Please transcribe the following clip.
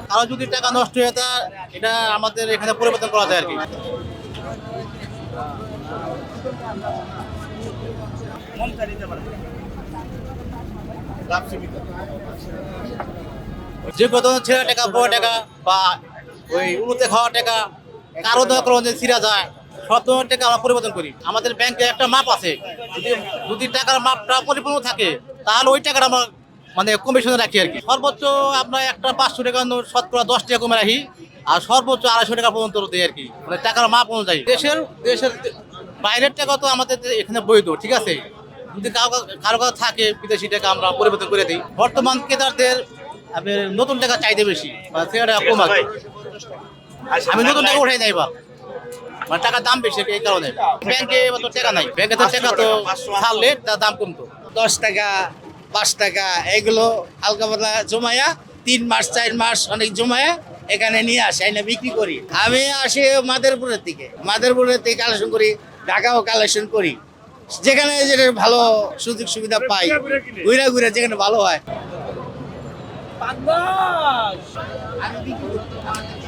কারো যদি টাকা নষ্ট হয়ে যায় এটা আমাদের এখানে পরিবর্তন করা যায় আর কি। যে কত ছেঁড়া টাকা বড় টাকা বা ওই উলুতে খাওয়া টাকা কারো দরকার যে ছিঁড়া যায় সব ধরনের টাকা আমরা পরিবর্তন করি। আমাদের ব্যাংকে একটা মাপ আছে, যদি যদি টাকার মাপটা পরিপূর্ণ থাকে তাহলে ওই টাকাটা আমরা মানে কমিশনে রাখি আর কি। সর্বোচ্চ আমরা একটা 500 টাকা শতকরা 10 টাকা কমে রাখি, আর সর্বোচ্চ 250 টাকা পর্যন্ত দিই আর কি, মানে টাকার মাপ অনুযায়ী। দেশের দেশের বাইরের টাকা তো আমাদের এখানে বৈধ, ঠিক আছে। যদি কারো কারো থাকে বিদেশি টাকা আমরা পরিবর্তন করে দিই। বর্তমান ক্রেতাদের নতুন টাকা চাইতে বেশি, মানে টাকা কম আছে। আমি নতুন টাকা উঠাই নাই বা মানে টাকার দাম বেশি এই কারণে। ব্যাংকে তো টাকা নাই, ব্যাংকে তো টাকা তো ছাড়লে তার দাম কমতো। 10 টাকা 5 টাকা এগুলো হালকা পাতলা জমায়া 3 মাস 4 মাস অনেক জমায়া এখানে নিয়ে আসি, এনে বিক্রি করি। আমি আসি মাদারপুরের থেকে কালেকশন করি, ঢাকাও কালেকশন করি। যেখানে যেটা ভালো সুযোগ সুবিধা পাই ঘুরে ঘুরে যেখানে ভালো হয় আমি বিক্রি করি।